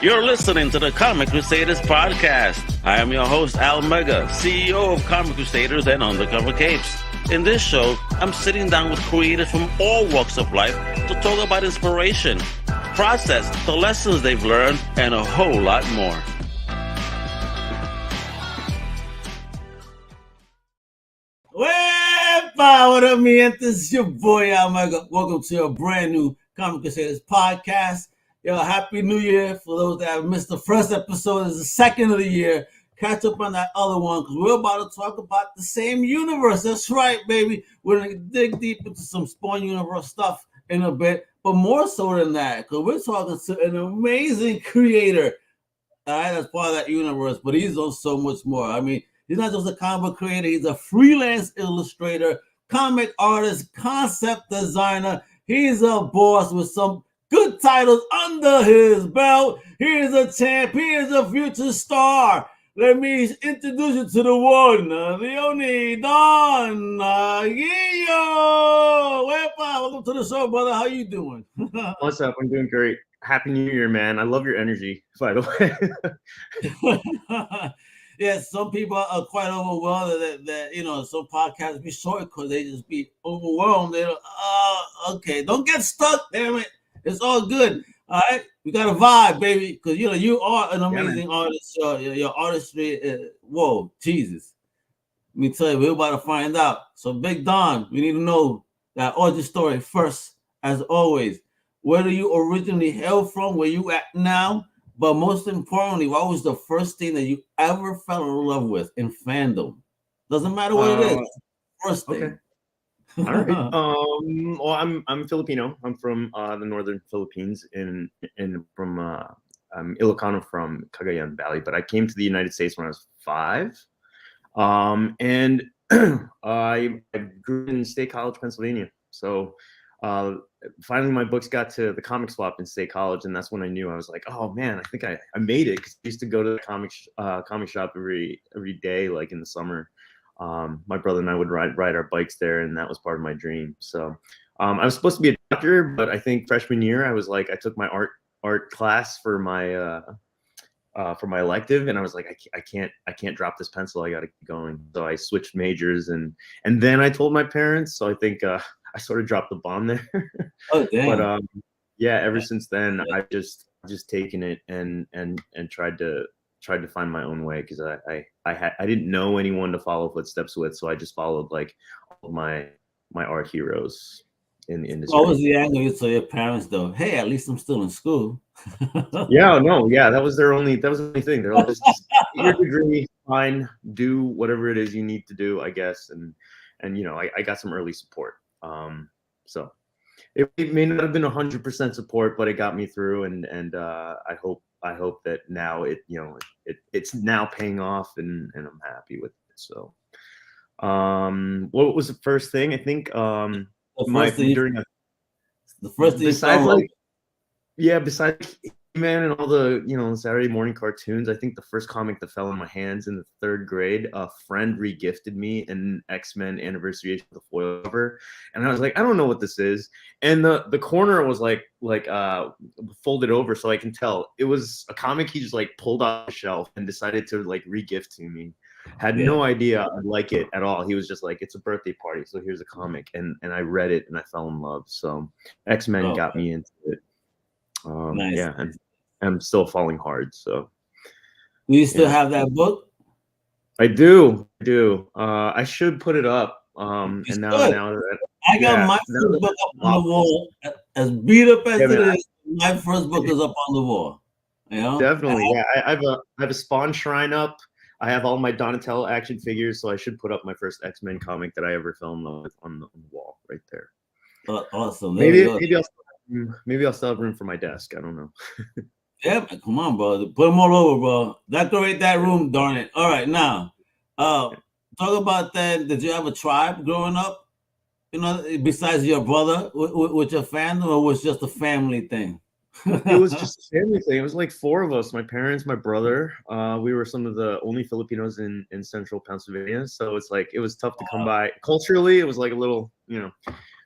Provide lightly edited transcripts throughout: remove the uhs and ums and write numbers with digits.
You're listening to the Comic Crusaders podcast. I am your host, Al Mega, CEO of Comic Crusaders and Undercover Capes. In this show, I'm sitting down with creators from all walks of life to talk about inspiration, process, the lessons they've learned, and a whole lot more. What up, man? This is your boy, Al Mega. Welcome to a brand new Comic Crusaders podcast. Yo, Happy New Year for those that have missed the first episode. It's the second of the year. Catch up on that other one because we're about to talk about the same universe. That's right, baby. We're going to dig deep into some Spawn Universe stuff in a bit, but more so than that because we're talking to an amazing creator. All right, that's part of that universe, but he's on so much more. I mean, he's not just a comic book creator. He's a freelance illustrator, comic artist, concept designer. He's a boss with some good titles under his belt. He is a champ. He is a future star. Let me introduce you to the one, the only Don Aguillo. Welcome to the show, brother. How you doing? What's up? I'm doing great. Happy New Year, man. I love your energy, by the way. Yes, some people are quite overwhelmed that you know, some podcasts be short because they just be overwhelmed. They're okay, don't get stuck, damn it. It's all good. All right, we got a vibe, baby, because you know you are an amazing artist. Your artistry, whoa, Jesus! Let me tell you, we're about to find out. So, Big Don, we need to know that origin story first, as always. Where do you originally hail from? Where you at now? But most importantly, what was the first thing that you ever fell in love with in fandom? Doesn't matter what it is. First thing. Okay. All right. Well, I'm Filipino. I'm from the northern Philippines, I'm Ilocano from Cagayan Valley. But I came to the United States when I was 5, and I grew in State College, Pennsylvania. So finally, my books got to the comic swap in State College, and that's when I knew. I was like, "Oh man, I think I made it." Because I used to go to the comic shop every day, like in the summer. My brother and I would ride our bikes there, and that was part of my dream. So I was supposed to be a doctor, but I think freshman year I was like, I took my art class for my elective, and I was like, I can't drop this pencil. I got to keep going. So I switched majors, and then I told my parents. So I think I sort of dropped the bomb there. Oh damn! But yeah, ever since then I've just taken it and tried to find my own way, because I didn't know anyone to follow footsteps with, so I just followed like all my art heroes in the industry. What was the angle you told your parents though? Hey, at least I'm still in school. Yeah, that was the only thing. They're like, just get your degree, fine, do whatever it is you need to do, I guess. And you know, I got some early support. So it may not have been 100% support, but it got me through, and I hope that now it's now paying off, and I'm happy with it. So what was the first thing? I think the first thing besides Man and all the Saturday morning cartoons, I think the first comic that fell in my hands in the 3rd grade, a friend regifted me an X-Men Anniversary Issue with the foil cover, and I was like, I don't know what this is, and the corner was like folded over, so I can tell it was a comic he just like pulled off the shelf and decided to like regift to me. Had no idea I'd like it at all. He was just like, it's a birthday party, so here's a comic, and I read it and I fell in love. So X-Men got me into it. Nice. Yeah, and I'm still falling hard. So, do you still have that book? I do. I should put it up. And now I got my first book up on the wall. As beat up as it is, my first book is up on the wall. You know? Definitely. Yeah, I have a Spawn shrine up. I have all my Donatello action figures, so I should put up my first X-Men comic that I ever fell in love with on the wall right there. Awesome. Maybe I'll still have room for my desk. I don't know. Yeah, come on, bro. Put them all over, bro. Decorate that room, darn it. All right, now, talk about that. Did you have a tribe growing up? You know, besides your brother with your family, or was it just a family thing? It was just a family thing. It was like 4 of us: my parents, my brother. We were some of the only Filipinos in central Pennsylvania, so it's like it was tough to come by. Culturally, it was like a little,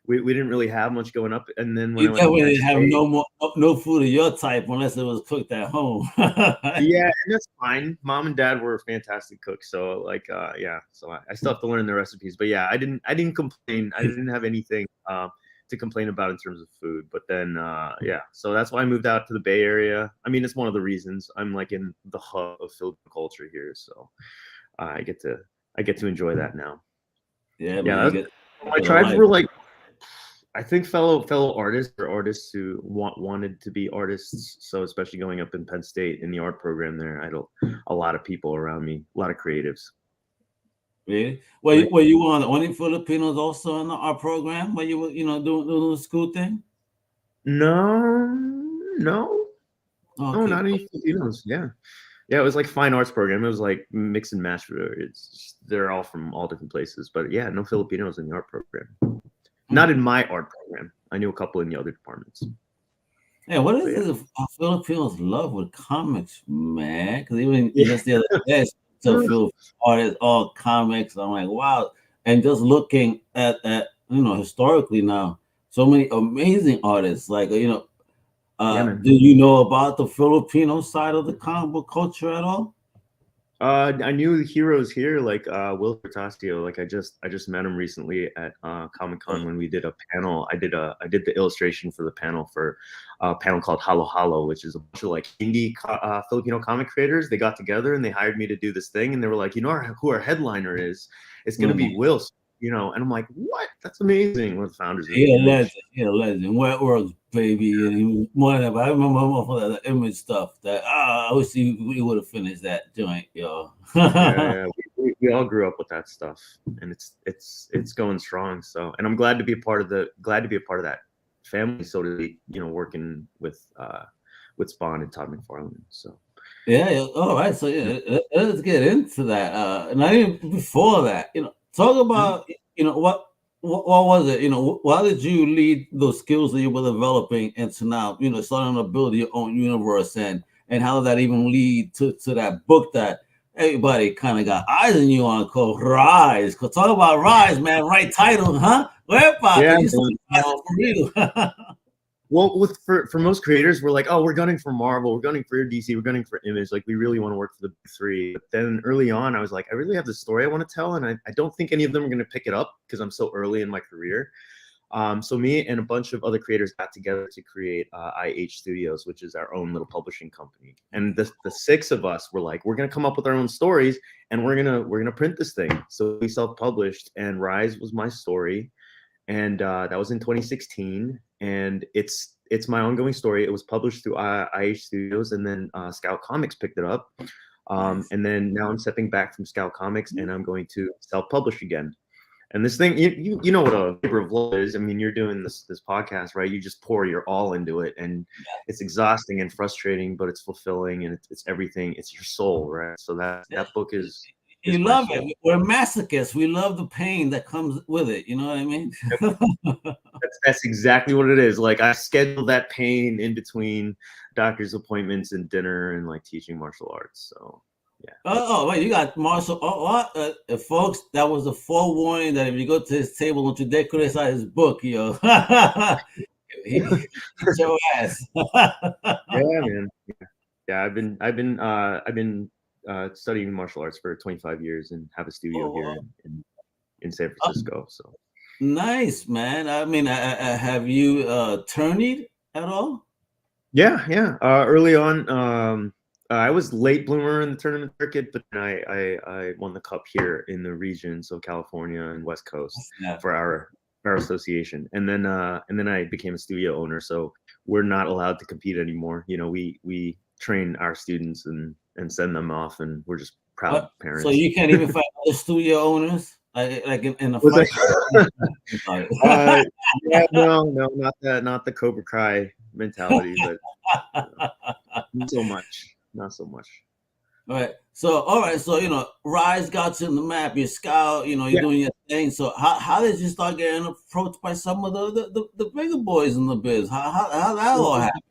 we didn't really have much going up. And then when You I went to the definitely United didn't have States, no food of your type unless it was cooked at home. yeah, and that's fine. Mom and dad were fantastic cooks, so like yeah, so I still have to learn the recipes. But yeah, I didn't complain. I didn't have anything to complain about in terms of food. But then yeah, so that's why I moved out to the Bay Area. I mean, it's one of the reasons I'm like in the hub of Filipino culture here, so I get to enjoy that now. Yeah, man, Yeah, you get my a tribes life. were like, I think fellow artists or artists who wanted to be artists. So especially going up in Penn State in the art program there, I had a lot of people around me, a lot of creatives. Really? Like, Were you one of the only Filipinos also in our program when you were, doing the school thing? no, no, no, Okay. not any Filipinos. Yeah, yeah, it was like fine arts program. It was like mix and match. It's just, they're all from all different places, but yeah, no Filipinos in the art program. Not in my art program. I knew a couple in the other departments. Yeah, what But is yeah. it Filipinos love with comics, man? Because even Yeah. just the other day, to feel artists, all comics. I'm like, wow. And just looking at historically now, so many amazing artists. Like, Yeah, man. do you know about the Filipino side of the comic book culture at all? I knew the heroes here, like Will Tasio. Like I just met him recently at Comic Con when we did a panel. I did the illustration for the panel for a panel called Halo Halo, which is a bunch of like indie Filipino comic creators. They got together and they hired me to do this thing, and they were like, who our headliner is? It's gonna be Will. And I'm like, what? That's amazing. One of the founders of He a Image. legend. He a legend. Where it works, baby. And he was more than I remember him for the Image stuff. That I wish we would have finished that joint, yo. Yeah, we all grew up with that stuff, and it's going strong. So, and I'm glad to be a part of that family, so to speak. Working with Spawn and Todd McFarlane. So. Yeah. All right. So yeah, let's get into that. And I even before that, talk about what was it? Why did you lead those skills that you were developing into now, starting to build your own universe, and how did that even lead to that book that everybody kind of got eyes on you on called Rise? Cause talk about Rise, man. Right title, huh? Where Yeah. you for real. Well, for most creators, we're like, oh, we're gunning for Marvel, we're gunning for DC, we're gunning for Image. Like, we really want to work for the big three. But then early on, I was like, I really have the story I want to tell, and I don't think any of them are going to pick it up because I'm so early in my career. So me and a bunch of other creators got together to create IH Studios, which is our own little publishing company. And the six of us were like, we're going to come up with our own stories, and we're gonna print this thing. So we self-published, and Rise was my story. And that was in 2016, and it's my ongoing story. It was published through IH Studios, and then Scout Comics picked it up, and then now I'm stepping back from Scout Comics, and I'm going to self-publish again. And this thing, you know what a labor of love is. I mean, you're doing this podcast, right? You just pour your all into it, and it's exhausting and frustrating, but it's fulfilling, and it's everything. It's your soul, right? So that book is. You love it. We're masochists. We love the pain that comes with it. You know what I mean? That's exactly what it is. Like, I schedule that pain in between doctor's appointments and dinner and like teaching martial arts. So yeah. Oh, wait, you got martial. Folks, that was a forewarning that if you go to his table, don't you dare criticize his book, yo. he eats your ass. Yeah, man. Yeah, I've been studying martial arts for 25 years and have a studio here in San Francisco. So nice, man. I mean, have you tourneyed at all? Yeah. Early on, I was late bloomer in the tournament circuit, but then I won the cup here in the region, so California and West Coast for our association, and then I became a studio owner, so we're not allowed to compete anymore. We train our students and send them off, and we're just proud parents. So you can't even fight other studio owners, like in a fight. Yeah, no, not the Cobra Kai mentality, but not so much. All right. So Rise got you in the map. You're Scout. You're doing your thing. So how did you start getting approached by some of the bigger boys in the biz? How that all happened?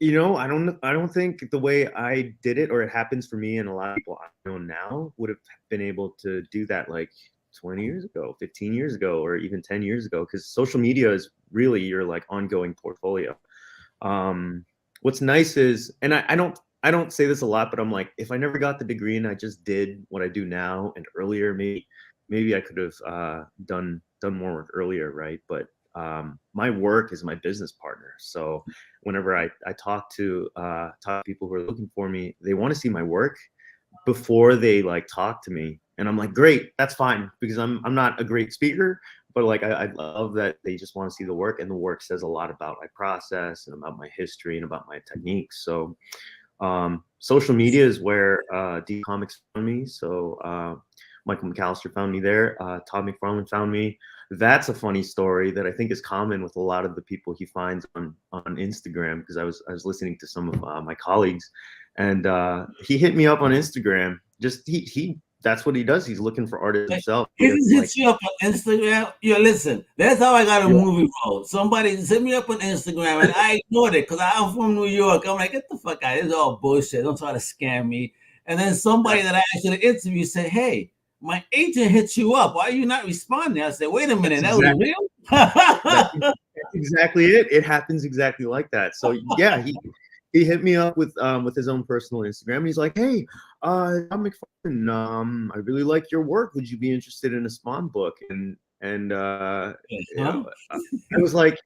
I don't think the way I did it, or it happens for me and a lot of people I know now, would have been able to do that like 20 years ago, 15 years ago, or even 10 years ago, because social media is really your like ongoing portfolio. What's nice is, and I don't say this a lot, but I'm like, if I never got the degree and I just did what I do now and earlier, maybe I could have done more work earlier, right? But my work is my business partner. So whenever I talk to people who are looking for me, they want to see my work before they like talk to me. And I'm like, great, that's fine, because I'm not a great speaker, but like I love that they just want to see the work, and the work says a lot about my process and about my history and about my techniques. So social media is where D Comics found me. So Michael McAllister found me there. Todd McFarlane found me. That's a funny story that I think is common with a lot of the people he finds on Instagram, because I was listening to some of my colleagues, and he hit me up on Instagram. Just he that's what he does. He's looking for artists himself. He just hits you up on Instagram. Yo, listen, that's how I got a movie role. Somebody hit me up on Instagram, and I ignored it because I'm from New York. I'm like, get the fuck out. This is all bullshit. Don't try to scam me. And then somebody that I actually interviewed said, hey, my agent hit you up. Why are you not responding? I said, wait a minute, that was real? That's exactly it. It happens exactly like that. So yeah, he hit me up with his own personal Instagram. He's like, hey, I'm McFarlane. I really like your work. Would you be interested in a Spawn book? And you know, I was like,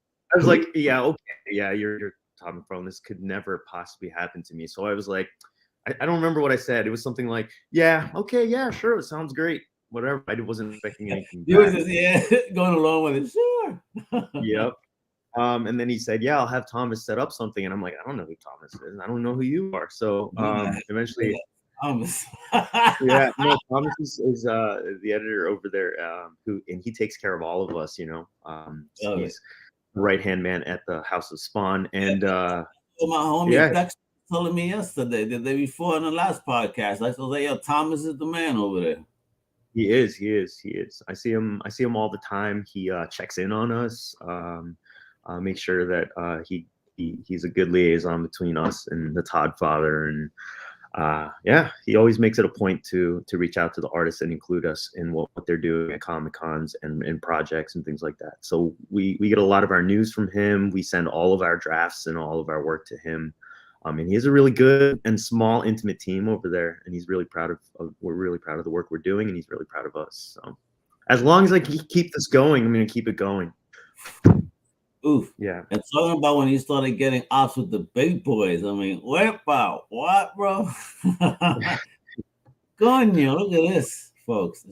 yeah, okay, yeah, you're Tom McFarlane. This could never possibly happen to me. So I was like, I don't remember what I said. It was something like, yeah, okay, yeah, sure, it sounds great. Whatever. I wasn't expecting anything. You were just going along with it. Sure. Yep. And then he said, yeah, I'll have Thomas set up something. And I'm like, I don't know who Thomas is. I don't know who you are. So eventually, Thomas. yeah, no, Thomas is the editor over there, and he takes care of all of us, you know. He's the right-hand man at the House of Spawn. And my homie Dex telling me yesterday, the day before in the last podcast, I said, yo, Thomas is the man over there. He is. I see him all the time. He checks in on us. Make sure that he's a good liaison between us and the Todd father, and yeah, he always makes it a point to reach out to the artists and include us in what they're doing at Comic Cons and projects and things like that. So we get a lot of our news from him. We send all of our drafts and all of our work to him, and he has a really good and small, intimate team over there, and he's really proud of. We're really proud of the work we're doing, and he's really proud of us. So as long as I keep this going, I'm going to keep it going. Oof. Yeah. And talking about when he started getting ops with the big boys. I mean, what, bro? Coño, look at this, folks.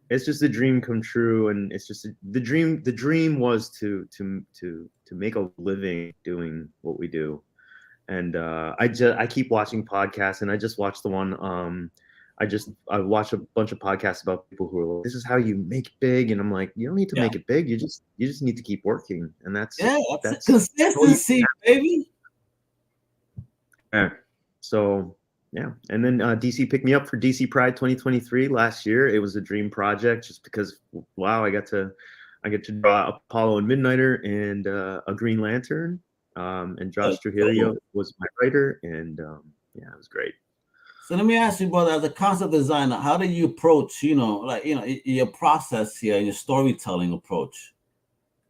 It's just a dream come true, and it's just the dream. The dream was to make a living doing what we do, and I keep watching podcasts, and I just watched the one. I watched a bunch of podcasts about people who are like, this is how you make it big, and I'm like, you don't need to make it big. You just need to keep working, and that's consistency, baby. Yeah. So yeah, and then DC picked me up for DC Pride 2023 last year. It was a dream project, just because wow, I get to draw Apollo and Midnighter and a Green Lantern, and Josh Trujillo was my writer, and yeah, it was great. So let me ask you, brother, as a concept designer, how do you approach, your process here, your storytelling approach?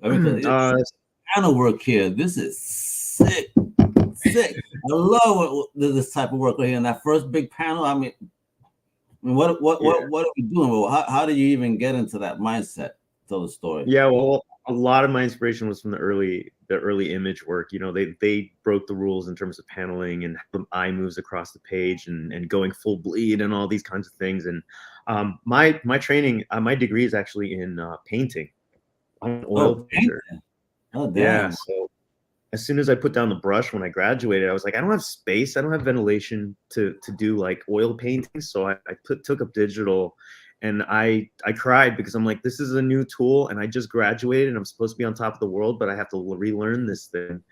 Panel work here. This is sick. I love this type of work right here. In that first big panel, I mean, what are we doing? Well, how do you even get into that mindset? Tell the story. Yeah, well, a lot of my inspiration was from the early image work. You know, they broke the rules in terms of paneling and eye moves across the page and going full bleed and all these kinds of things. And my training, my degree is actually in painting. I'm an oil painter. Oh, damn. Yeah. So as soon as I put down the brush when I graduated, I was like, I don't have space. I don't have ventilation to do like oil painting. So I took up digital. And I cried because I'm like, this is a new tool, and I just graduated, and I'm supposed to be on top of the world, but I have to relearn this thing.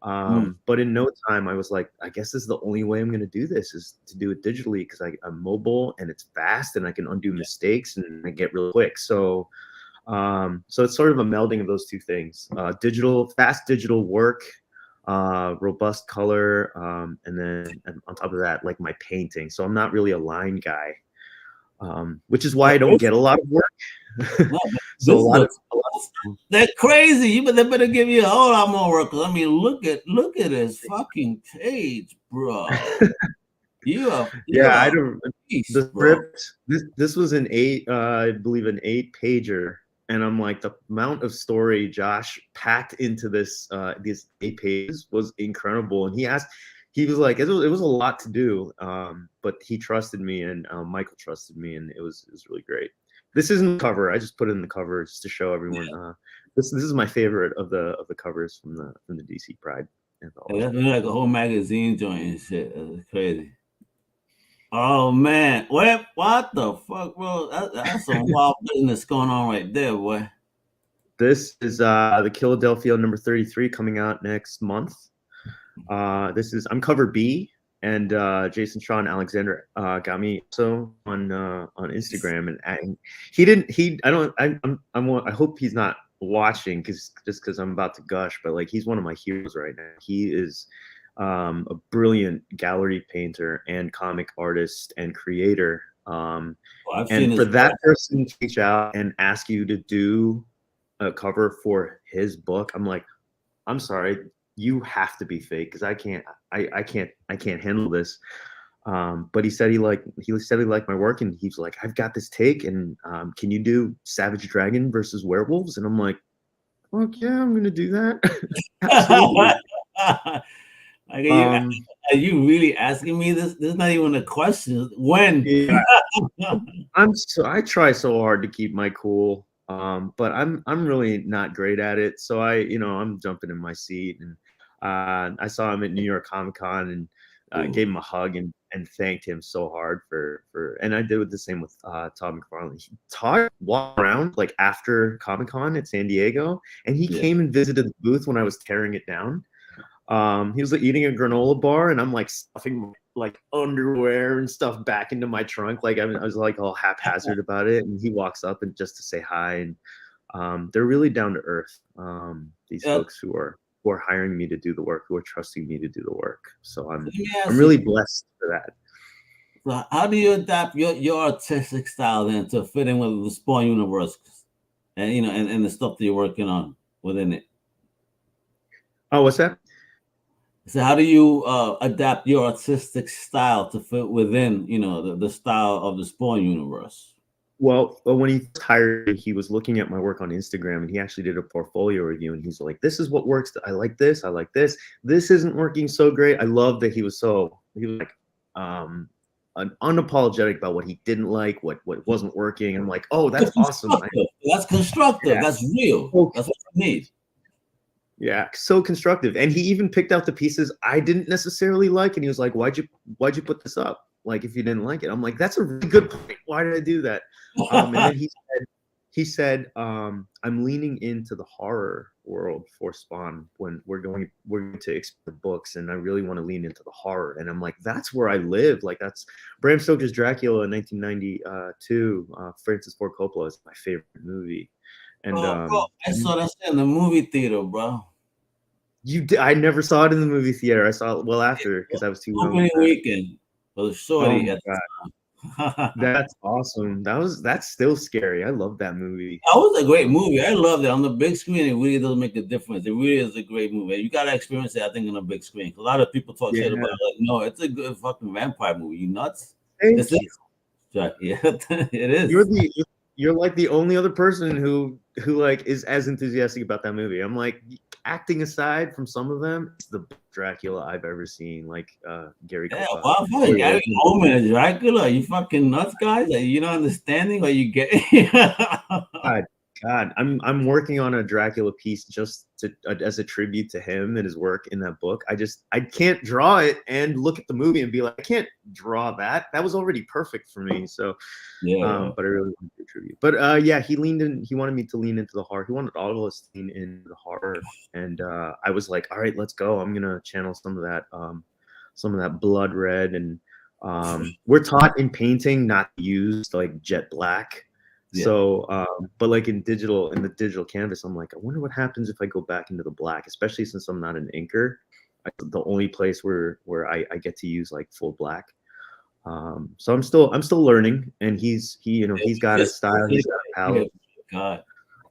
But in no time, I was like, I guess this is the only way I'm going to do this, is to do it digitally, because I'm mobile and it's fast, and I can undo mistakes, and I get real quick. So it's sort of a melding of those two things: fast digital work, robust color, and then on top of that, like my painting. So I'm not really a line guy. which is why I don't get a lot of work. No, So a lot of they're crazy. But they better give you a whole lot more work. I mean, look at this fucking page, bro. I don't. Beast, The bro. script. This was an I believe an 8-pager, and I'm like, the amount of story Josh packed into this these 8 pages was incredible. And he was like, it was a lot to do, but he trusted me, and Michael trusted me, and it was really great. This isn't the cover. I just put it in the cover just to show everyone. This is my favorite of the covers from the DC Pride. Yeah, that's like a whole magazine joint and shit. That's crazy. Oh man, what the fuck, bro? That's some wild business going on right there, boy. This is the Philadelphia number 33 coming out next month. I'm cover B, and Jason Shaw and Alexander got me so on Instagram, and I hope he's not watching because I'm about to gush, but like, he's one of my heroes right now. He is a brilliant gallery painter and comic artist and creator. And for that person to reach out and ask you to do a cover for his book, I'm like, I'm sorry, you have to be fake, because I can't handle this. But he said he liked my work, and he's like, I've got this take, and can you do Savage Dragon versus werewolves? And I'm like, fuck yeah, I'm gonna do that. Absolutely. Are you really asking me this? This is not even a question. When? Yeah. I try so hard to keep my cool, but I'm really not great at it. So I'm jumping in my seat, and I saw him at New York Comic Con, and gave him a hug and thanked him so hard for. And I did the same with Todd McFarlane. Todd walked around like after Comic Con at San Diego, and he came and visited the booth when I was tearing it down. He was like eating a granola bar, and I'm like stuffing like underwear and stuff back into my trunk. Like I was like all haphazard about it. And he walks up and just to say hi. And they're really down to earth. These folks who are hiring me to do the work, who are trusting me to do the work. So I'm really blessed for that. So how do you adapt your artistic style then to fit in with the Spawn universe, and and the stuff that you're working on within it? Oh, what's that? So how do you adapt your artistic style to fit within, the style of the Spawn universe? Well, when he hired me, he was looking at my work on Instagram, and he actually did a portfolio review, and he's like, this is what works. I like this. I like this. This isn't working so great. I love that he was like unapologetic about what he didn't like, what wasn't working. I'm like, oh, that's awesome. That's constructive. Yeah. That's real. That's what you need. Yeah, so constructive. And he even picked out the pieces I didn't necessarily like, and he was like, why'd you put this up? Like, if you didn't like it. I'm like, that's a really good point. Why did I do that? And then he said, I'm leaning into the horror world for Spawn when we're going to explore books, and I really want to lean into the horror. And I'm like, that's where I live. Like, that's Bram Stoker's Dracula in 1992. Francis Ford Coppola is my favorite movie. And bro, I saw that shit in the movie theater, bro. I never saw it in the movie theater. I saw it after, because I was too young. Opening weekend for the shorty. That's awesome. That's still scary. I love that movie. That was a great movie. I loved it on the big screen. It really does make a difference. It really is a great movie. You gotta experience it, I think, on a big screen. A lot of people talk shit about it. Like, no, it's a good fucking vampire movie. You nuts? Yeah, it is. You're like the only other person who like is as enthusiastic about that movie. I'm like, acting aside from some of them, it's the best Dracula I've ever seen. Like Gary. Yeah, Gary Oldman as Dracula. Are you fucking nuts, guys? Are you not understanding? Or you get? God, I'm working on a Dracula piece just as a tribute to him and his work in that book. I can't draw it and look at the movie and be like, I can't draw that. That was already perfect for me. So, but I really want to do tribute. But he leaned in. He wanted me to lean into the horror. He wanted all of us to lean into the horror, and I was like, all right, let's go. I'm gonna channel some of that blood red, and we're taught in painting not to use like jet black. Yeah. So, but like in the digital canvas, I'm like, I wonder what happens if I go back into the black, especially since I'm not an inker. The only place where I get to use like full black. So I'm still learning, and he's got a style, he's got a palette. God,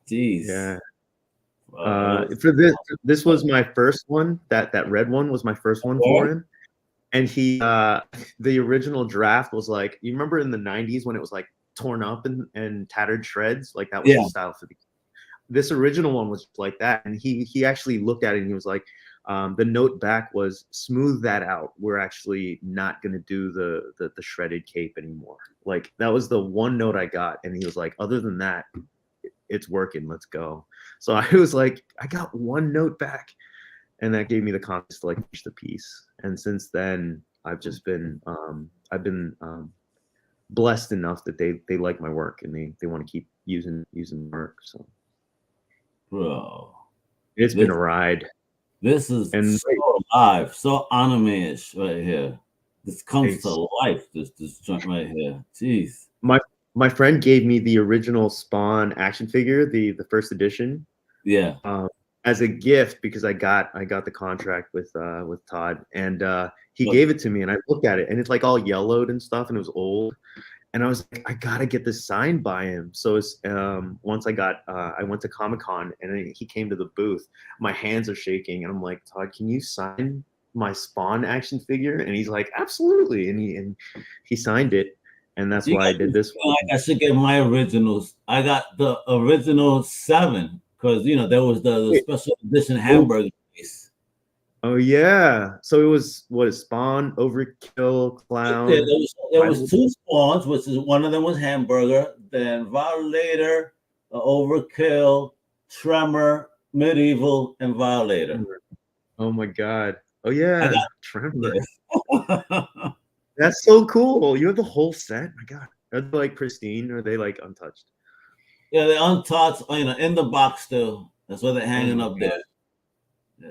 jeez. Yeah. Was This was my first one. That red one was my first one for him. And he the original draft was like, you remember in the 90s when it was like torn up and tattered shreds? Like that was the style for this original one was like that. And he actually looked at it and he was like, the note back was, smooth that out. We're actually not gonna do the shredded cape anymore. Like that was the one note I got. And he was like, other than that, it's working, let's go. So I was like, I got one note back, and that gave me the confidence to like finish the piece. And since then I've just been blessed enough that they like my work and they want to keep using work. So bro, it's been a ride. This is so alive, so anime-ish right here. This comes to life, this joint right here. Jeez. My friend gave me the original Spawn action figure, the first edition. Yeah. As a gift, because I got the contract with Todd, and he gave it to me, and I looked at it, and it's like all yellowed and stuff, and it was old, and I was like, I gotta get this signed by him. So it's, once I went to Comic-Con, and he came to the booth, my hands are shaking, and I'm like, Todd, can you sign my Spawn action figure? And he's like, absolutely, and he signed it. And that's why I did this one. Like I should get my originals. I got the original 7 because there was the special edition hamburger piece. Oh yeah, so it was Spawn, Overkill, Clown. Yeah, there was 2 Spawns, which is one of them was hamburger. Then Violator, Overkill, Tremor, Medieval, and Violator. Oh my god! Oh yeah, Tremor. That's so cool. You have the whole set. My god, are they like pristine? Or are they like untouched? Yeah, they're untouched. In the box still. That's why they're hanging up there.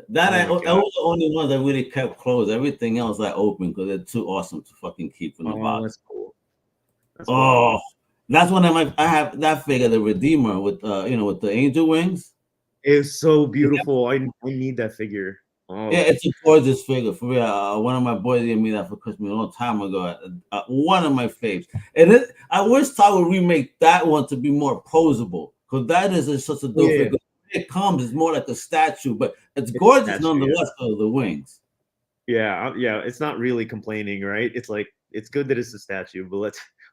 That was the only one that really kept closed. Everything else I opened because they're too awesome to fucking keep in the box. That's cool. That's one I have that figure, the Redeemer with with the angel wings. It's so beautiful. I need that figure. Oh. Yeah, it's a gorgeous figure. For real, one of my boys gave me that for Christmas a long time ago. One of my faves. And I wish Todd would remake that one to be more posable, because that is such a dope figure. It comes, it's more like a statue, but it's gorgeous nonetheless of the wings. Yeah, it's not really complaining, right? It's like, it's good that it's a statue, but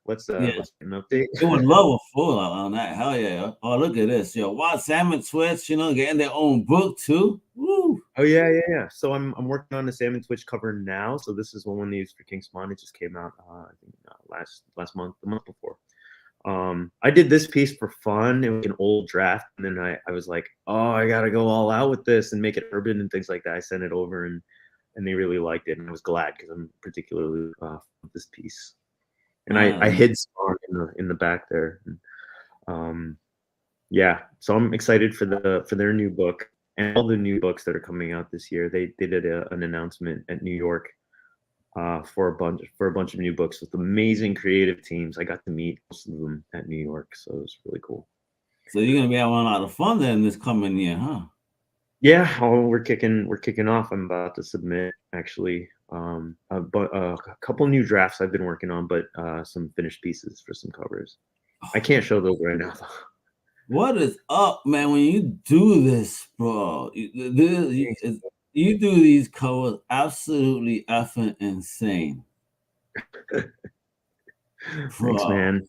let's get an update. It would love a full on that. Hell yeah. Oh, look at this. Watch Salmon Twitch, getting their own book too. Woo. Oh yeah. So I'm working on the Salmon Twitch cover now. So this is one used for King Spawn. It just came out I think last month, the month before. I did this piece for fun. It was an old draft, and then I was like, oh, I gotta go all out with this and make it urban and things like that. I sent it over, and they really liked it, and I was glad because I'm particularly this piece. And I hid Spawn in the back there. And, so I'm excited for their new book and all the new books that are coming out this year. They did an announcement at New York for a bunch of new books with amazing creative teams. I got to meet most of them at New York, so it was really cool. So you're gonna be having a lot of fun then this coming year, huh? Yeah, we're kicking off. I'm about to submit actually. A couple new drafts I've been working on, but some finished pieces for some covers. I can't show those right now. What is up, man? When you do this, bro, you do these covers absolutely effing insane. Thanks, man.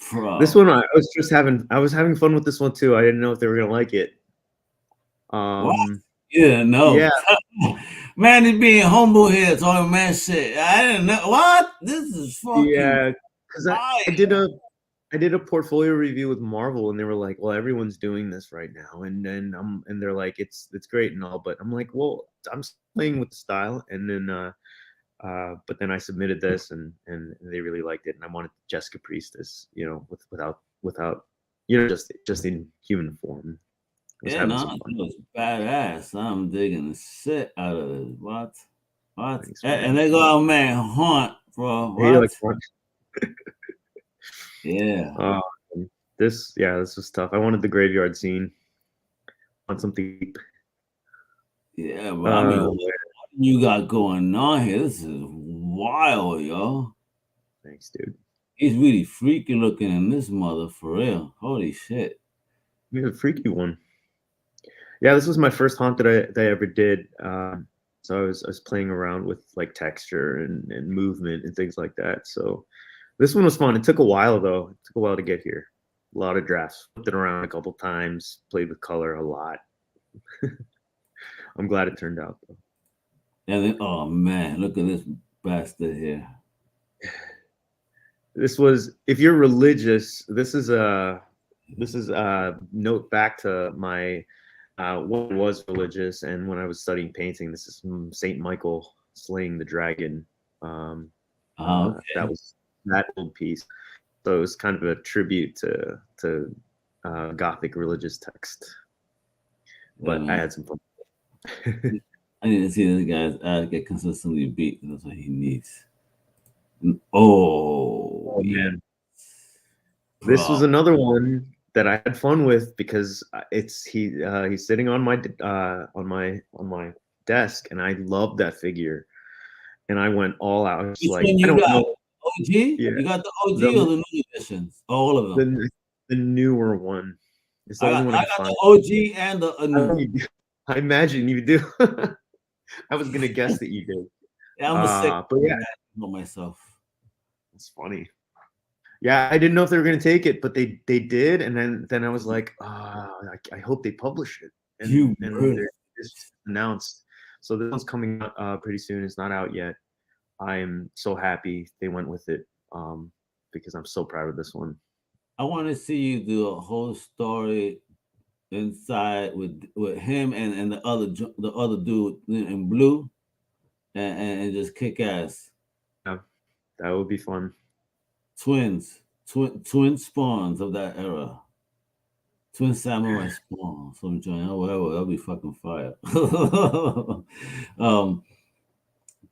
Bro. This one I was having fun with this one too. I didn't know if they were gonna like it. What? Yeah, no. Yeah. Man, he's being humble here, talking man shit. I didn't know what this is fucking. Yeah, because I did a portfolio review with Marvel, and they were like, "Well, everyone's doing this right now," and they're like, "It's great and all," but I'm like, "Well, I'm playing with the style," and then but then I submitted this, and they really liked it, and I wanted Jessica Priestess, without just in human form. Yeah, no, it was badass. I'm digging the shit out of this. What? Thanks, and they go out, man, hunt, bro. What? Yeah. This was tough. I wanted the graveyard scene. I want something deep. Yeah, but I mean, what you got going on here? This is wild, yo. Thanks, dude. He's really freaky looking in this mother, for real. Holy shit. We have a freaky one. Yeah, this was my first haunt that I ever did. So I was playing around with like texture and movement and things like that. So this one was fun. It took a while though. It took a while to get here. A lot of drafts. Flipped it around a couple times. Played with color a lot. I'm glad it turned out though. And then, oh man, look at this bastard here. This was, if you're religious, this is a note back to my when I was religious and when I was studying painting. This is from Saint Michael slaying the dragon. Okay. That was that old piece. So it was kind of a tribute to Gothic religious text. But I had some fun. I need to see this guy's get consistently beat. That's what he needs. Oh man. This was another one that I had fun with because he's sitting on my desk, and I love that figure, and I went all out. I was like, I don't know. OG? Yeah. You got the OG or the new editions? All of them. The newer one. I got the OG and the new. I imagine you do. I was gonna guess that you did. Yeah, I'm a sick. But yeah, I know myself. It's funny. Yeah, I didn't know if they were gonna take it, but they did, and then I was like, I hope they publish it. And it's announced. So this one's coming out pretty soon. It's not out yet. I am so happy they went with it because I'm so proud of this one. I want to see you do a whole story inside with him and the other dude in blue, and just kick ass. Yeah, that would be fun. Twin spawns of that era. Twin samurai spawns. So I'm trying. Whatever, that'll be fucking fire.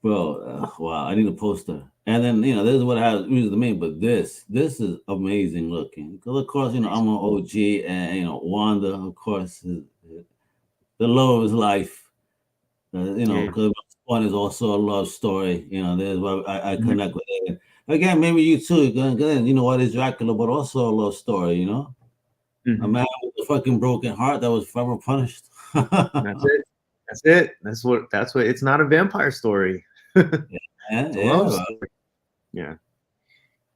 Bro, wow! I need a poster. And then this is what I have usually the main, but this is amazing looking. Because of course, I'm an OG, and Wanda, of course, is the love of his life. Because one is also a love story. There's why I connect with it. Again, maybe you too. Then what is Dracula, but also a love story. A man with a fucking broken heart that was forever punished. That's it. That's what. It's not a vampire story. Yeah.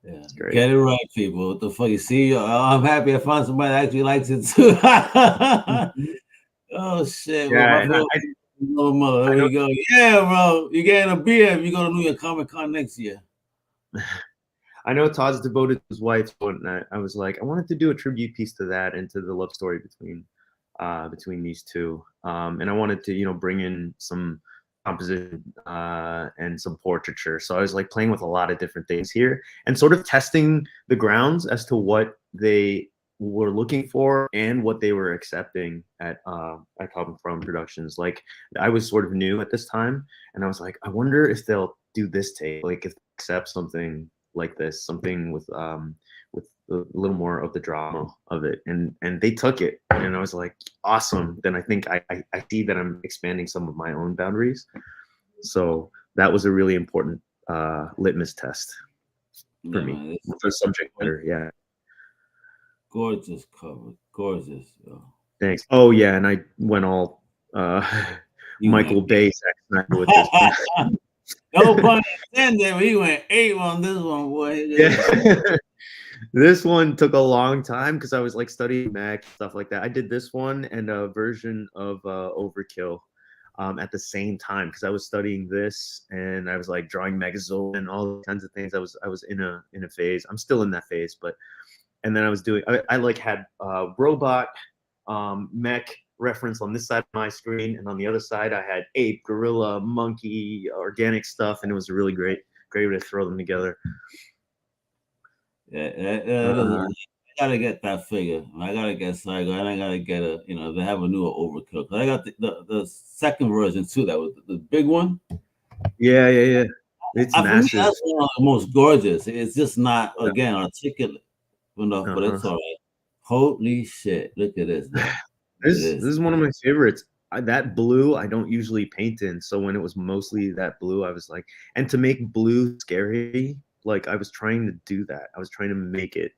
It's great. Get it right, people. What the fuck? You see, I'm happy I found somebody that actually likes it too. Oh shit! Yeah, there we go. Yeah, bro. You're getting a beer if you go to New York Comic Con next year. I know Todd's devoted to his wife, but I was like, I wanted to do a tribute piece to that and to the love story between these two, and I wanted to bring in some composition and some portraiture. So I was like playing with a lot of different things here and sort of testing the grounds as to what they were looking for and what they were accepting at Comic From Productions. Like I was sort of new at this time, and I was like, I wonder if they'll do this take, like if they accept something like this, something with a little more of the drama of it, and they took it, and I was like, awesome. Then I think I see that I'm expanding some of my own boundaries, so that was a really important litmus test for me for subject matter. Yeah, gorgeous cover, gorgeous. Yo. Thanks. Oh yeah, and I went all Michael Bay Zack Snyder with this. No pun intended. He went 8 on this one, boy. Yeah. This one took a long time because I was like studying Mac stuff like that. I did this one and a version of Overkill at the same time because I was studying this and I was like drawing Megazord and all kinds of things. I was in a phase. I'm still in that phase, and then I was doing. I like had robot, mech reference on this side of my screen, and on the other side I had ape, gorilla, monkey, organic stuff, and it was a really great way to throw them together. I gotta get that figure. I gotta get Psycho, and I gotta get they have a newer Overkill. I got the second version too. That was the big one. Yeah. It's massive. That's one of the most gorgeous. It's just not again articulate enough, but it's all right. Holy shit! Look at this. This is one of my favorites. that blue I don't usually paint in. So when it was mostly that blue, I was like, and to make blue scary, like I was trying to do that. I was trying to make it,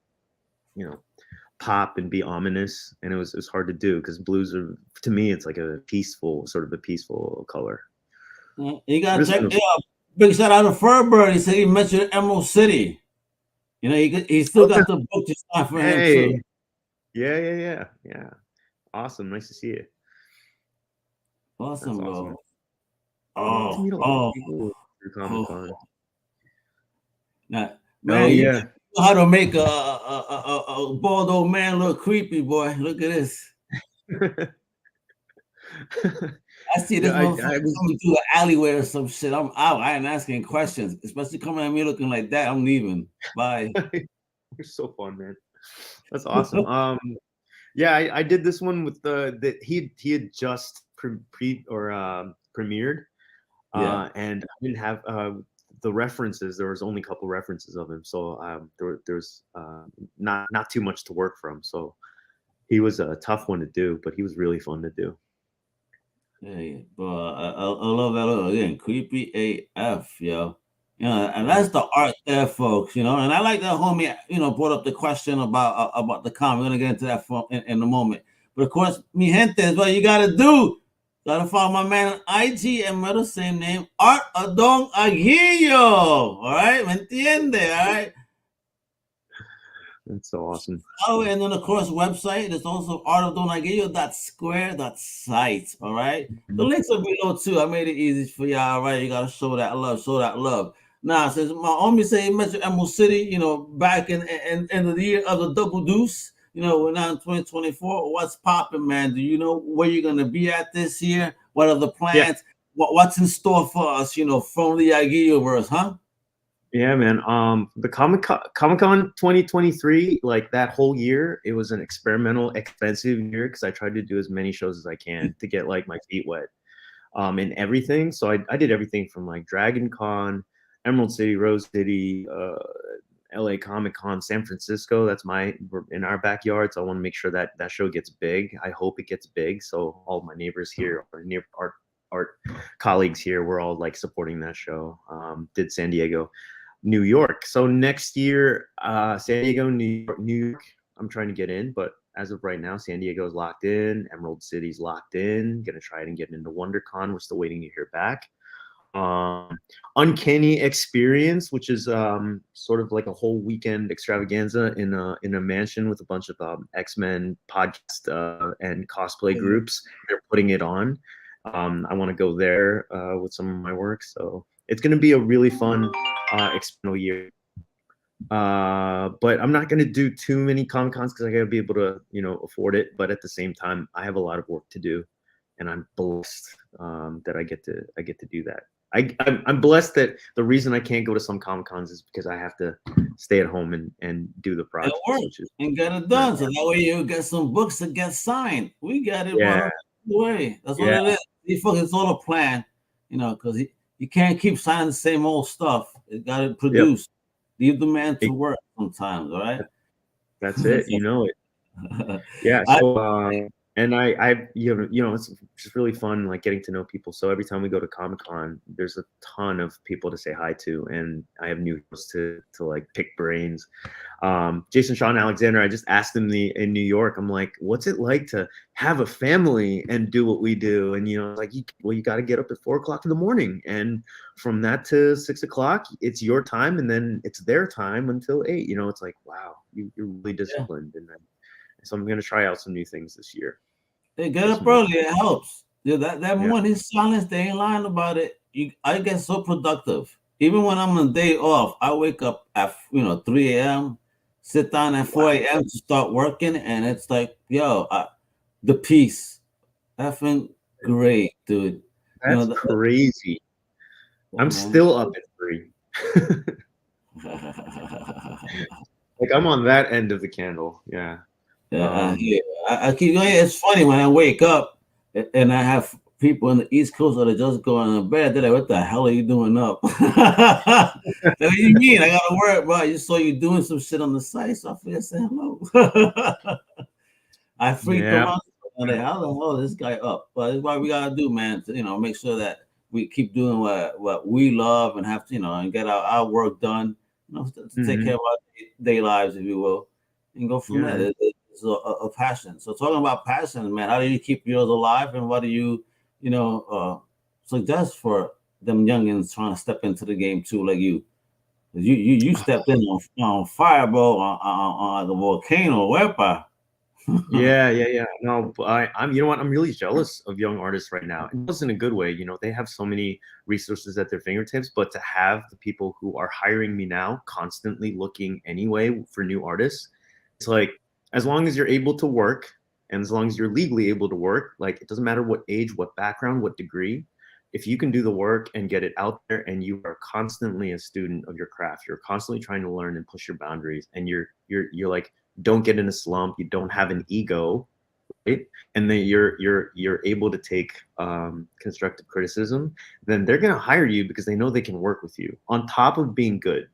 pop and be ominous, and it was hard to do because blues are, to me, it's like a peaceful color. You gotta check it out. Big shout out to Furbird. He said he mentioned Emerald City. He still got the book to sign for him too. Yeah. Awesome. Nice to see you. Awesome, bro. Comic-Con. Now, man, you know how to make a bald old man look creepy, boy. Look at this. I see this motherfucker coming through the alleyway or some shit. I'm out. I ain't asking questions, especially coming at me looking like that. I'm leaving. Bye. You're so fun, man. That's awesome. I did this one with he had just premiered, and I didn't have the references. There was only a couple references of him, so there's not too much to work from. So he was a tough one to do, but he was really fun to do. Hey, but I love that look again, creepy AF, yo. And that's the art there, folks. And I like that homie, brought up the question about the comic. We're gonna get into that in a moment. But of course, mi gente, is what you gotta do. Gotta follow my man on IG and the same name, artofdonaguillo. All right, ¿me entiende? All right. That's so awesome. Oh, and then of course, website is also artofdonaguillo.square.site. All right. The links are below too. I made it easy for y'all. All right. You gotta show that love. Now, since my homie said he mentioned Emerald City, back in the year of the double deuce, we're now in 2024. What's popping, man? Do you know where you're gonna be at this year? What are the plans? Yeah. What's in store for us, from the Aguillo verse, huh? Yeah, man. The Comic-Con 2023, like that whole year, it was an experimental, expensive year because I tried to do as many shows as I can to get like my feet wet, and everything. So I did everything from like Dragon Con, Emerald City, Rose City, LA Comic-Con, San Francisco. We're in our backyard, so I want to make sure that show gets big. I hope it gets big, so all my neighbors here, or near art colleagues here, we're all like supporting that show. Did San Diego, New York. So next year, San Diego, New York, I'm trying to get in, but as of right now, San Diego's locked in, Emerald City's locked in. Gonna try and get into WonderCon. We're still waiting to hear back. Uncanny Experience, which is sort of like a whole weekend extravaganza in a mansion with a bunch of X-Men podcast and cosplay groups. They're putting it on. I want to go there with some of my work, so it's going to be a really fun experimental year. But I'm not going to do too many Comic-Cons because I got to be able to, afford it. But at the same time, I have a lot of work to do, and I'm blessed that I get to do that. I'm blessed that the reason I can't go to some Comic-Cons is because I have to stay at home and do the project and get it done. So that way you get some books to get signed. We got it one way. That's what it is. It's all a plan, because you can't keep signing the same old stuff. You got to produce. Leave the man to work sometimes. All right. That's it. You know it. Yeah. So and I it's just really fun, like getting to know people. So every time we go to Comic-Con, there's a ton of people to say hi to, and I have new people to like pick brains. Jason Sean Alexander, I just asked him in New York, I'm like, what's it like to have a family and do what we do? And you got to get up at 4:00 in the morning, and from that to 6 o'clock, it's your time, and then it's their time until 8. It's like, wow, you're really disciplined. And then, so I'm gonna try out some new things this year. They get up early, it helps. That morning silence, they ain't lying about it. I get so productive. Even when I'm on a day off, I wake up at 3 a.m., sit down at 4 a.m. to start working, and it's like, the peace. Effing great, dude. That's crazy. I'm still up at 3. Like I'm on that end of the candle. Yeah. I keep going. It's funny when I wake up and I have people in the East Coast that are just going to bed. They're like, "What the hell are you doing up?" What do you mean? I gotta work, bro. You saw you doing some shit on the site, so I figured say hello. I freaked them out. How the hell is this guy up? But it's what we gotta do, man. To make sure that we keep doing what we love and have to, and get our work done. To take care of our day lives, if you will, and go from there. It's a passion. So talking about passion, man, how do you keep yours alive, and what do you, suggest for them youngins trying to step into the game too, like you? You stepped in on fire, bro, on the volcano, wepa. Yeah. No, I'm. You know what? I'm really jealous of young artists right now. It was in a good way. They have so many resources at their fingertips, but to have the people who are hiring me now constantly looking anyway for new artists, it's like, as long as you're able to work and as long as you're legally able to work, like, it doesn't matter what age, what background, what degree. If you can do the work and get it out there, and you are constantly a student of your craft, you're constantly trying to learn and push your boundaries, and you're like, don't get in a slump, you don't have an ego, right? And then you're able to take constructive criticism, then they're gonna hire you because they know they can work with you on top of being good.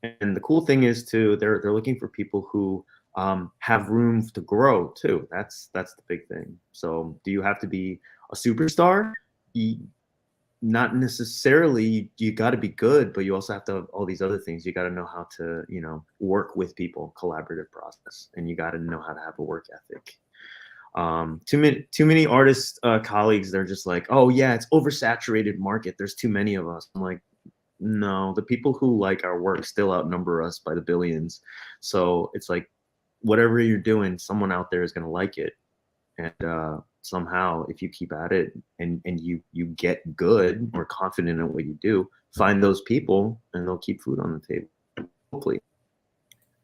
And the cool thing is too, they're looking for people who have room to grow too. That's the big thing. So do you have to be a superstar? Not necessarily. You got to be good, but you also have to have all these other things. You got to know how to, work with people, collaborative process, and you got to know how to have a work ethic. Too many artists, colleagues, they're just like, oh yeah, it's oversaturated market. There's too many of us. I'm like, no, the people who like our work still outnumber us by the billions. So it's like, whatever you're doing, someone out there is going to like it. And somehow, if you keep at it and you get good or confident in what you do, find those people and they'll keep food on the table. Hopefully.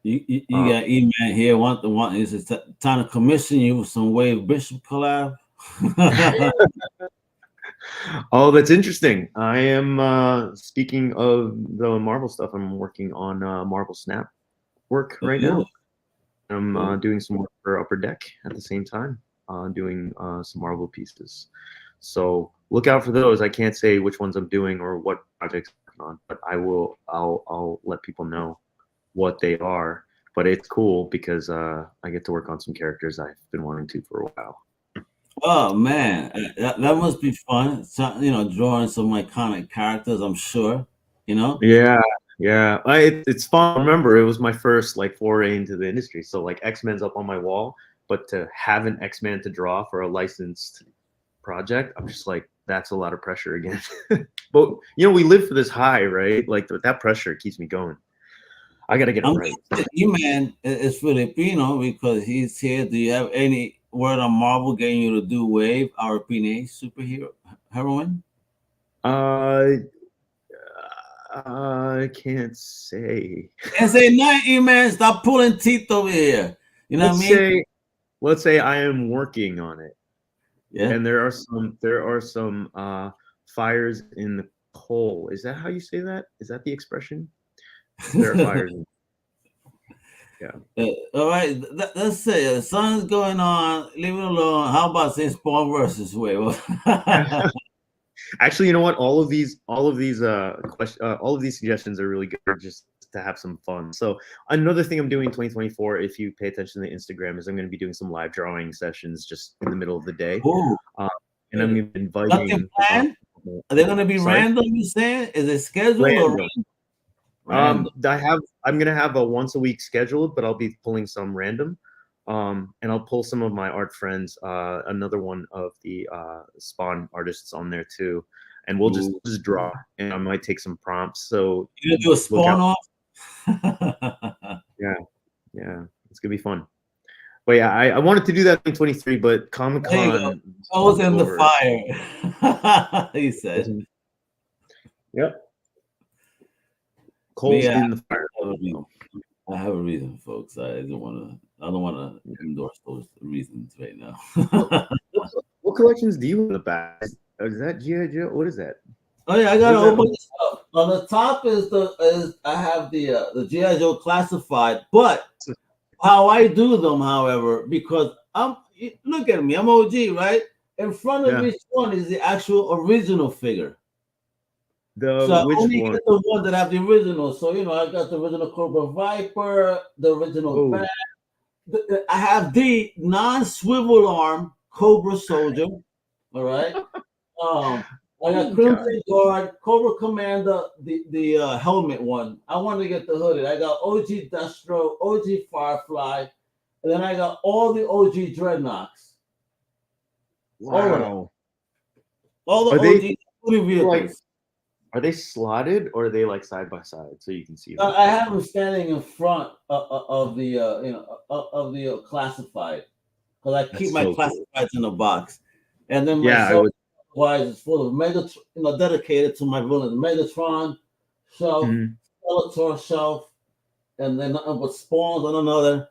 You got E-Man here. Want is it time to commission you with some Wave Bishop collab? Oh, that's interesting. I am speaking of the Marvel stuff. I'm working on Marvel Snap work right now. I'm doing some work for Upper Deck at the same time. Doing some Marvel pieces, so look out for those. I can't say which ones I'm doing or what projects I'm on, but I'll let people know what they are. But it's cool because I get to work on some characters I've been wanting to for a while. Oh man, that must be fun. So, drawing some iconic characters, I'm sure. Yeah. It's fun. Remember, it was my first foray into the industry. So X-Men's up on my wall. But to have an X-Man to draw for a licensed project, I'm just like, that's a lot of pressure again. But we live for this high, right? Like that pressure keeps me going. I gotta get it right. E-Man is Filipino because he's here. Do you have any word on Marvel getting you to do Wave, our PNA superhero heroine? I can't say. Can't say nothing, E-Man. Stop pulling teeth over here. You know what I mean? Let's say I am working on it. Yeah. And there are some fires in the coal. Is that how you say that? Is that the expression? There are fires. Yeah. All right. Let's say the sun's going on. Leave it alone. How about saying Spawn versus Wave? Actually, you know what? All of these suggestions are really good. Just to have some fun. So another thing I'm doing in 2024, if you pay attention to Instagram, is I'm going to be doing some live drawing sessions just in the middle of the day. And I'm going to be inviting. Are they going to be random? You saying? Is it scheduled or random? I'm going to have a once a week scheduled, but I'll be pulling some random. And I'll pull some of my art friends, another one of the Spawn artists on there too. And we'll just draw, and I might take some prompts. So you gonna do a Spawn off? Yeah, it's gonna be fun. But yeah, I wanted to do that in 2023, but Comic-Con. I was in the fire. He said. Yep. Coals in the fire. I have a reason, folks. I don't want to endorse those reasons right now. What collections do you in the back? Is that G.I. Joe? What is that? Oh yeah, I got a whole bunch of stuff. On the top is I have the G.I. Joe classified, but how I do them, however, because look at me, I'm OG, right? In front of each one is the actual original figure. So I only get the one that have the original. So I got the original Cobra Viper, the original Bat. I have the non-swivel arm Cobra Soldier. All right. I got Crimson Guard, Cobra Commander, the helmet one. I wanted to get the hooded. I got OG Destro, OG Firefly, and then I got all the OG Dreadnoks. Wow. All the OG vehicles. Are they slotted or are they like side by side so you can see them? I have them standing in front of the of the classified, because I keep my classifieds in the box, and then wise is full of Megatron, dedicated to my villains. Megatron shelf, Skeletor shelf, and then nothing but spawns on another.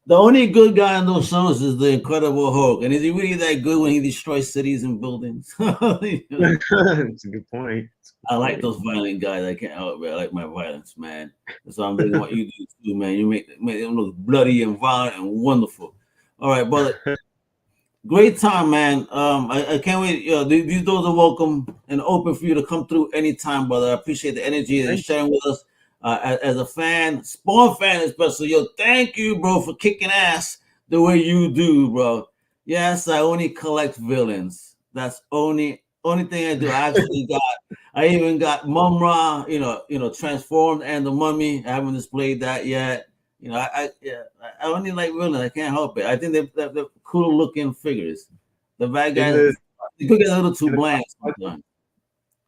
The only good guy in those shows is the Incredible Hulk. And is he really that good when he destroys cities and buildings? That's a good point. I like those violent guys. I can't help it. I like my violence, man. That's what I'm doing. What you do too, man. You make them look bloody and violent and wonderful. All right, brother. Great time, man. I can't wait. These doors are welcome and open for you to come through anytime, brother. I appreciate the energy that you're sharing with us. As a fan, Spawn fan especially, thank you, bro, for kicking ass the way you do, bro. Yes, I only collect villains. That's only thing I do. I even got Mumra, transformed, and the Mummy. I haven't displayed that yet. I only like villains. I can't help it. I think they're cool looking figures. The bad guys, they could get a little too bland sometimes.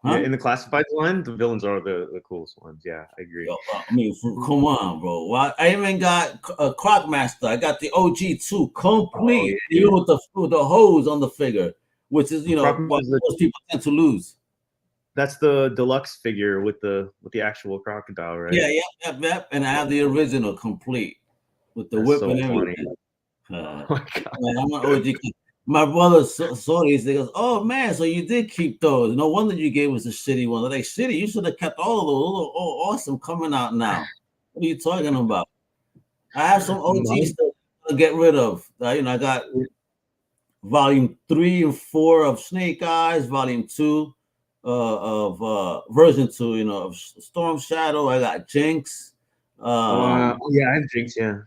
Huh? Yeah, in the classified line, the villains are the coolest ones. Yeah, I agree. Come on, bro. Well, I even got a Crocmaster. I got the OG too, complete, even with the hose on the figure, which is what most people tend to lose. That's the deluxe figure with the actual crocodile, right? Yeah. And I have the original complete with the whip and everything. Oh my God. I'm an OG. My brother saw these. He goes, "Oh man, so you did keep those? No wonder you gave us a shitty one." They're like, "Shitty, you should have kept all of those. Oh, awesome, coming out now. What are you talking about?" I have some OG stuff to get rid of. I got volume 3 and 4 of Snake Eyes, volume 2 of version 2, of Storm Shadow. I got Jinx. I have Jinx. Yeah.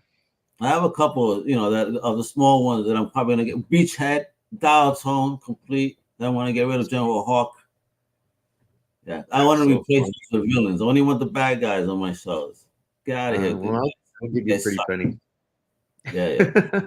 I have a couple, that of the small ones that I'm probably gonna get. Beachhead, Dial Tone, complete. Then I want to get rid of General Hawk. Yeah, I want to replace the villains. I only want the bad guys on my shows. Get out of here. I'll give you pretty funny. Yeah.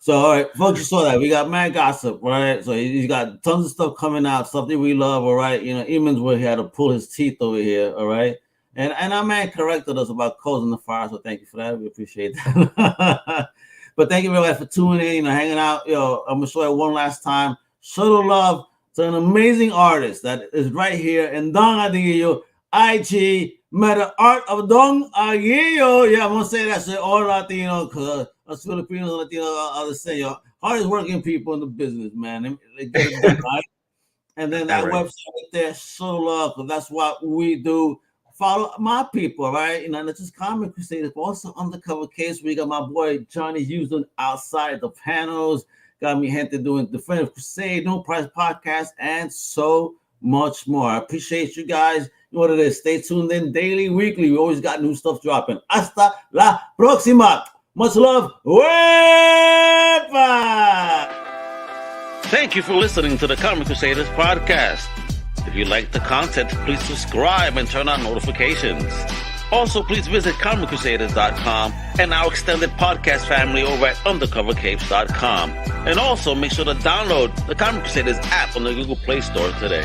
All right, folks, you saw that. We got mad gossip, right? So he's got tons of stuff coming out, stuff that we love, all right? Eamon's where he had to pull his teeth over here, all right? And our man corrected us about coals in the fire, so thank you for that. We appreciate that. But thank you very much for tuning in, hanging out. I'm gonna show you one last time. Show the love to an amazing artist that is right here in Aguillo, IG, Meta artofdonaguillo. Yeah, I'm gonna say that so all Latino, because us Filipinos, Latino, others say, hardest working people in the business, man. They get it done, right? And then that website right there, show the love, because that's what we do. Follow my people, right? Not just Comic Crusaders, but also Undercover Case. We got my boy Johnny Hughes doing outside the panels. Got me Gente doing Definitive Crusade, No Price Podcast, and so much more. I appreciate you guys. You know what it is. Stay tuned in daily, weekly. We always got new stuff dropping. Hasta la próxima. Much love. Wepa! Thank you for listening to the Comic Crusaders podcast. If you like the content, please subscribe and turn on notifications. Also, please visit comiccrusaders.shop and our extended podcast family over at undercovercapes.com. And also, make sure to download the Comic Crusaders app on the Google Play Store today.